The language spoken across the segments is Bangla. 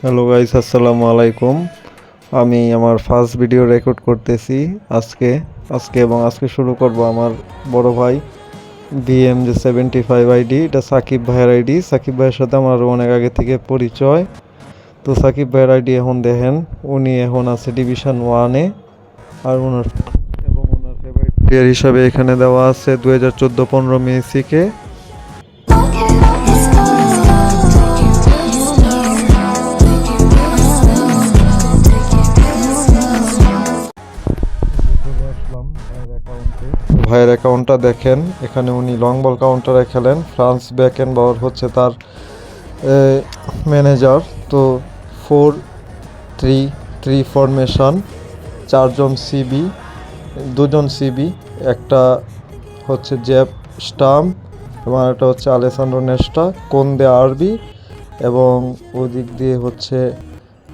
হ্যালো গাইস, আসসালামু আলাইকুম। আমি আমার ফার্স্ট ভিডিও রেকর্ড করতেছি আজকে শুরু করব আমার বড় ভাই BM75 আইডি। এটা সাকিব ভাইয়ের আইডি। সাকিব ভাইয়ের সাথে আমার অনেক আগে থেকে পরিচয়। তো সাকিব ভাইয়ের আইডি এখন দেখেন, উনি এখন আছে ডিভিশন 1-এ। আর ওনার ফেভারিট প্লেয়ার হিসাবে এখানে দেওয়া আছে 2014-15 মেসিকে। ভাইয়ের অ্যাকাউন্টটা দেখেন, এখানে উনি লং বল কাউন্টারে খেলেন। ফ্রান্স ব্যাকেন বাওয়ার হচ্ছে তার ম্যানেজার। তো 4-3-3 ফরমেশন, 2জন সিবি, একটা হচ্ছে জেপ স্টাম এবং একটা হচ্ছে আলেসান্ড্রো নেস্টা, কোন্দে আরবি এবং ওদিক দিয়ে হচ্ছে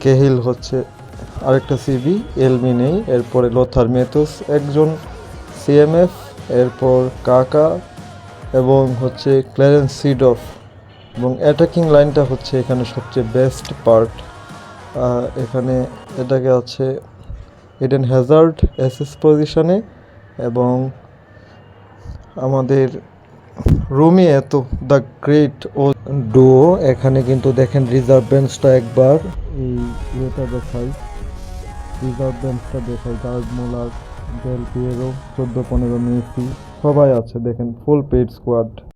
কেহিল হচ্ছে আরেকটা সিবি, এলমি নেই। এরপরে লোথার মেথুস একজন সিএমএফ, এরপর কাকা এবং হচ্ছে ক্ল্যারেন্স সিডফ। এবং অ্যাটাকিং লাইনটা হচ্ছে এখানে সবচেয়ে বেস্ট পার্ট। এখানে এটাকে আছে এডেন হ্যাজার্ড এসএস পজিশনে এবং আমাদের রুমি এত দ্য গ্রেট ও ডুও। এখানে কিন্তু দেখেন রিজার্ভ বেঞ্চটা একবার ইয়েটা দেখাই, রিজার্ভ বেঞ্চটা দেখাই। Gerd Muller, Del Piero, 14-15 Messi সবাই আছে, দেখেন ফুল পেইড স্কোয়াড।